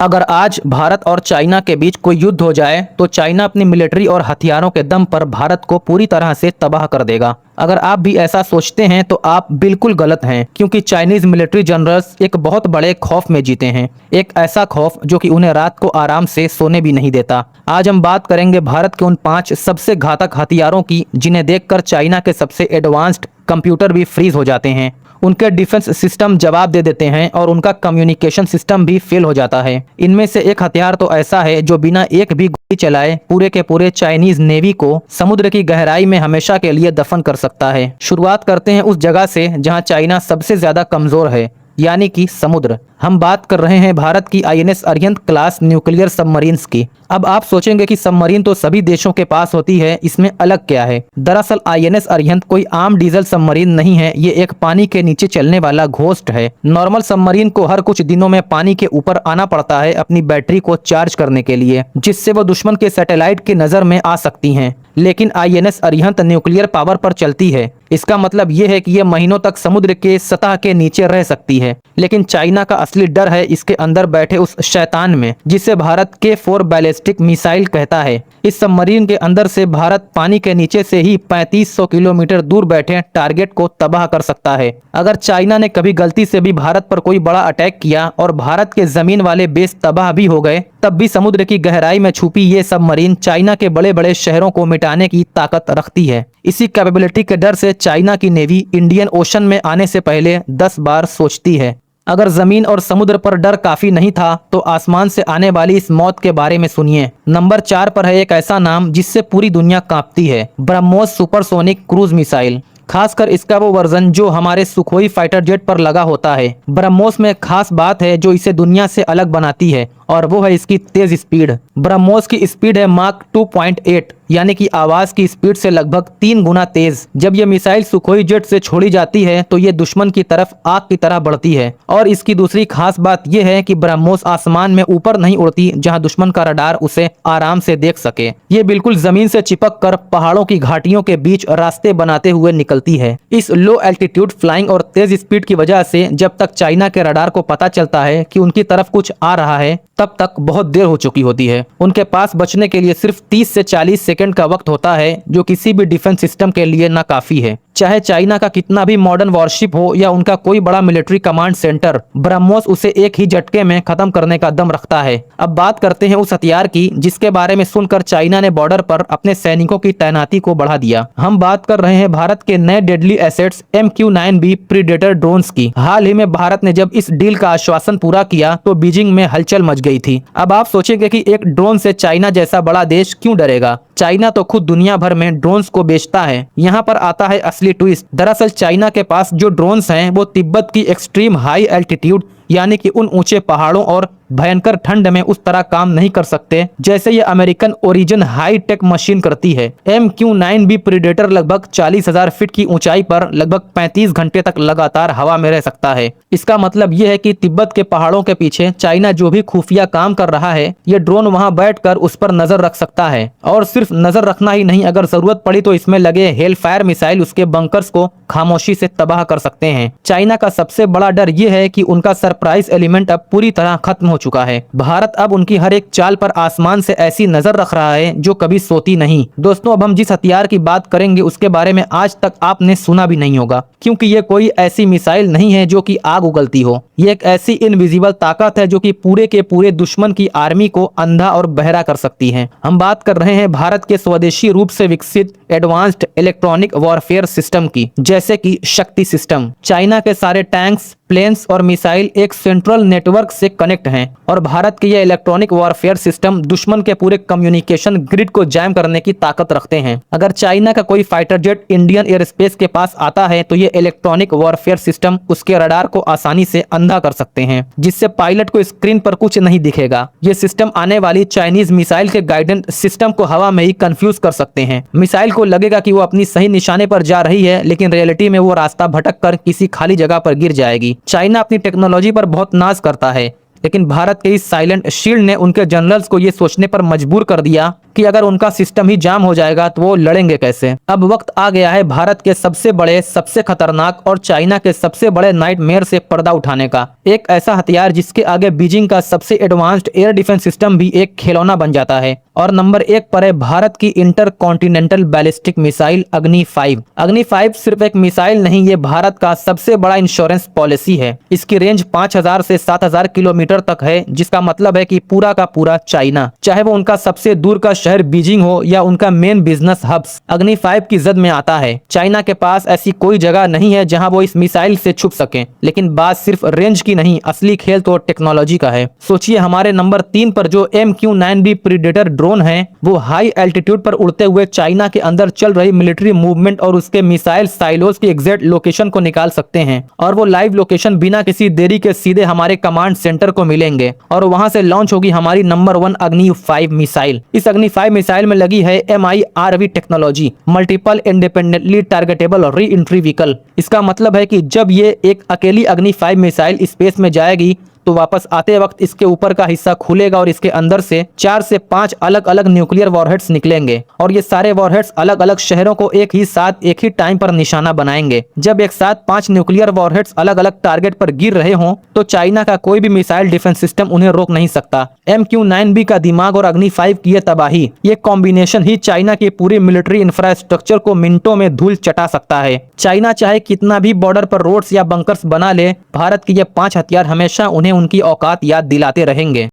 अगर आज भारत और चाइना के बीच कोई युद्ध हो जाए तो चाइना अपनी मिलिट्री और हथियारों के दम पर भारत को पूरी तरह से तबाह कर देगा। अगर आप भी ऐसा सोचते हैं तो आप बिल्कुल गलत हैं, क्योंकि चाइनीज मिलिट्री जनरल्स एक बहुत बड़े खौफ में जीते हैं। एक ऐसा खौफ जो कि उन्हें रात को आराम से सोने भी नहीं देता। आज हम बात करेंगे भारत के उन 5 सबसे घातक हथियारों की जिन्हें देखकर चाइना के सबसे एडवांस्ड कंप्यूटर भी फ्रीज हो जाते हैं, उनके डिफेंस सिस्टम जवाब दे देते हैं और उनका कम्युनिकेशन सिस्टम भी फेल हो जाता है। इनमें से एक हथियार तो ऐसा है जो बिना एक भी गोली चलाए पूरे के पूरे चाइनीज नेवी को समुद्र की गहराई में हमेशा के लिए दफन कर सकता है। शुरुआत करते हैं उस जगह से जहां चाइना सबसे ज्यादा कमजोर है, यानी कि समुद्र। हम बात कर रहे हैं भारत की INS Arihant class nuclear submarines की। अब आप सोचेंगे कि सबमरीन तो सभी देशों के पास होती है, इसमें अलग क्या है? दरअसल आईएनएस अरिहंत कोई आम डीजल सबमरीन नहीं है, ये एक पानी के नीचे चलने वाला घोस्ट है। नॉर्मल सबमरीन को हर कुछ दिनों में पानी के ऊपर आना पड़ता है अपनी बैटरी को चार्ज करने के लिए, जिससे वो दुश्मन के सैटेलाइट की नजर में आ सकती हैं। लेकिन आईएनएस अरिहंत न्यूक्लियर पावर पर चलती है। इसका मतलब ये है कि ये महीनों तक समुद्र के सतह के नीचे रह सकती है। लेकिन चाइना का असली डर है इसके अंदर बैठे उस शैतान में, जिसे भारत K4 बैलिस्टिक मिसाइल कहता है। इस सबमरीन के अंदर से भारत पानी के नीचे से ही 3500 किलोमीटर दूर बैठे टारगेट को तबाह कर सकता है। अगर चाइना ने कभी गलती से भी भारत पर कोई बड़ा अटैक किया और भारत के जमीन वाले बेस तबाह भी हो गए, तब भी समुद्र की गहराई में छुपी ये सबमरीन चाइना के बड़े बड़े शहरों को मिटाने की ताकत रखती है। इसी कैपेबिलिटी के डर से चाइना की नेवी इंडियन ओशन में आने से पहले 10 बार सोचती है। अगर जमीन और समुद्र पर डर काफी नहीं था तो आसमान से आने वाली इस मौत के बारे में सुनिए। नंबर 4 पर है एक ऐसा नाम जिससे पूरी दुनिया कांपती है, ब्रह्मोस सुपरसोनिक क्रूज मिसाइल। खासकर इसका वो वर्जन जो हमारे सुखोई फाइटर जेट पर लगा होता है। ब्रह्मोस में खास बात है जो इसे दुनिया से अलग बनाती है, और वो है इसकी तेज स्पीड। ब्रह्मोस की स्पीड है माक 2.8, यानी कि आवाज की स्पीड से लगभग 3 गुना तेज। जब ये मिसाइल सुखोई जेट से छोड़ी जाती है तो ये दुश्मन की तरफ आग की तरह बढ़ती है। और इसकी दूसरी खास बात यह है कि ब्रह्मोस आसमान में ऊपर नहीं उड़ती जहां दुश्मन का रडार उसे आराम से देख सके। ये बिल्कुल जमीन से चिपक कर पहाड़ों की घाटियों के बीच रास्ते बनाते हुए निकलती है। इस लो एल्टीट्यूड फ्लाइंग और तेज स्पीड की वजह से जब तक चाइना के रडार को पता चलता है कि उनकी तरफ कुछ आ रहा है, तब तक बहुत देर हो चुकी होती है। उनके पास बचने के लिए सिर्फ 30 से 40 सेकंड का वक्त होता है, जो किसी भी डिफेंस सिस्टम के लिए नाकाफी है। चाहे चाइना का कितना भी मॉडर्न वॉरशिप हो या उनका कोई बड़ा मिलिट्री कमांड सेंटर, ब्रह्मोस उसे एक ही झटके में खत्म करने का दम रखता है। अब बात करते हैं उस हथियार की जिसके बारे में सुनकर चाइना ने बॉर्डर पर अपने सैनिकों की तैनाती को बढ़ा दिया। हम बात कर रहे हैं भारत के नए deadly assets MQ-9B predator drones की। हाल ही में भारत ने जब इस डील का आश्वासन पूरा किया तो बीजिंग में हलचल मच गई थी। अब आप सोचेंगे कि एक ड्रोन से चाइना जैसा बड़ा देश क्यों डरेगा? चाइना तो खुद दुनिया भर में ड्रोन्स को बेचता है। यहाँ पर आता है असली ट्विस्ट। दरअसल चाइना के पास जो ड्रोन्स हैं वो तिब्बत की एक्सट्रीम हाई एल्टीट्यूड, यानी कि उन ऊंचे पहाड़ों और भयंकर ठंड में उस तरह काम नहीं कर सकते जैसे ये American origin high tech machine करती है। MQ-9B प्रीडेटर लगभग 40,000 फीट की ऊंचाई पर लगभग 35 घंटे तक लगातार हवा में रह सकता है। इसका मतलब ये है कि तिब्बत के पहाड़ों के पीछे चाइना जो भी खुफिया काम कर रहा है, ये ड्रोन वहां बैठकर उस पर नजर रख सकता है। और सिर्फ नजर रखना ही नहीं, अगर जरूरत पड़ी तो इसमें लगे हेल फायर मिसाइल उसके बंकर्स को खामोशी से तबाह कर सकते हैं। चाइना का सबसे बड़ा डर ये है कि उनका सरप्राइज एलिमेंट अब पूरी तरह खत्म हो चुका है। भारत अब उनकी हर एक चाल पर आसमान से ऐसी नजर रख रहा है जो कभी सोती नहीं। दोस्तों, अब हम जिस हथियार की बात करेंगे उसके बारे में आज तक आपने सुना भी नहीं होगा, क्योंकि ये कोई ऐसी मिसाइल नहीं है जो कि आग उगलती हो। ये एक ऐसी इनविजिबल ताकत है जो कि पूरे के पूरे दुश्मन की आर्मी को अंधा और बहरा कर सकती है। हम बात कर रहे हैं भारत के स्वदेशी रूप से विकसित एडवांस्ड इलेक्ट्रॉनिक वॉरफेयर सिस्टम की, जैसे कि शक्ति सिस्टम। चाइना के सारे टैंक्स, प्लेन्स और मिसाइल एक सेंट्रल नेटवर्क से कनेक्ट हैं, और भारत के ये इलेक्ट्रॉनिक वॉरफेयर सिस्टम दुश्मन के पूरे कम्युनिकेशन ग्रिड को जैम करने की ताकत रखते हैं। अगर चाइना का कोई fighter jet Indian air space के पास आता है तो ये इलेक्ट्रॉनिक वॉरफेयर सिस्टम उसके रडार को आसानी से अंधा कर सकते हैं, जिससे पायलट को स्क्रीन पर कुछ नहीं दिखेगा। ये सिस्टम आने वाली चाइनीज मिसाइल के गाइडेंस सिस्टम को हवा में ही कंफ्यूज कर सकते हैं। मिसाइल को लगेगा कि वो अपनी सही निशाने पर जा रही है, लेकिन रियलिटी में वो रास्ता भटक कर किसी खाली जगह पर गिर जाएगी। चाइना अपनी टेक्नोलॉजी पर बहुत नाज करता है। लेकिन भारत के इस साइलेंट शील्ड ने उनके जनरल्स को ये सोचने पर मजबूर कर दिया कि अगर उनका सिस्टम ही जाम हो जाएगा तो वो लड़ेंगे कैसे। अब वक्त आ गया है भारत के सबसे बड़े, सबसे खतरनाक और चाइना के सबसे बड़े नाइटमेयर से पर्दा उठाने का। एक ऐसा हथियार जिसके आगे बीजिंग का सबसे एडवांस्ड एयर डिफेंस सिस्टम भी एक खिलौना बन जाता है। और नंबर 1 पर है भारत की इंटर कॉन्टिनेंटल बैलिस्टिक मिसाइल अग्नि 5। अग्नि 5 सिर्फ एक मिसाइल नहीं, ये भारत का सबसे बड़ा इंश्योरेंस पॉलिसी है। इसकी रेंज 5000 से 7000 किलोमीटर तक है, जिसका मतलब है कि पूरा का पूरा चाइना, चाहे वो उनका सबसे दूर का शहर बीजिंग हो या उनका मेन बिजनेस हब्स, अग्नि 5 की जद में आता है। चाइना के पास ऐसी कोई जगह नहीं है जहां वो इस मिसाइल से छुप सके। लेकिन बात सिर्फ रेंज की नहीं, असली खेल तो टेक्नोलॉजी का है। सोचिए हमारे नंबर 3 पर जो MQ-9B प्रीडेटर ड्रोन है, वो हाई एल्टीट्यूड पर उड़ते हुए चाइना के अंदर चल रही मिलिट्री मूवमेंट और उसके मिसाइल साइलोज की एग्जैक्ट लोकेशन को निकाल सकते हैं। और वो लाइव लोकेशन बिना किसी देरी के सीधे हमारे कमांड सेंटर को मिलेंगे और वहां से लॉन्च होगी हमारी नंबर 1 अग्नि 5 मिसाइल। इस अग्नि 5 मिसाइल में लगी है MIRV technology, multiple independently targetable re entry vehicle. इसका मतलब है कि जब ये एक अकेली अग्नि 5 मिसाइल स्पेस में जाएगी तो वापस आते वक्त इसके ऊपर का हिस्सा खुलेगा और इसके अंदर से 4 से 5 अलग अलग न्यूक्लियर वॉरहेड्स निकलेंगे और ये सारे वॉरहेड्स अलग अलग शहरों को एक ही साथ एक ही टाइम पर निशाना बनाएंगे। जब एक साथ 5 न्यूक्लियर वॉरहेड्स अलग अलग टारगेट पर गिर रहे हों तो चाइना का कोई भी मिसाइल डिफेंस सिस्टम उन्हें रोक नहीं सकता। MQ-9B का दिमाग और अग्नि 5 की ये तबाही, ये कॉम्बिनेशन ही चाइना की पूरी मिलिट्री इंफ्रास्ट्रक्चर को मिनटों में धूल चटा सकता है। चाइना चाहे कितना भी बॉर्डर पर रोड्स या बंकर्स बना ले, भारत के ये 5 हथियार हमेशा उन्हें उनकी औकात याद दिलाते रहेंगे।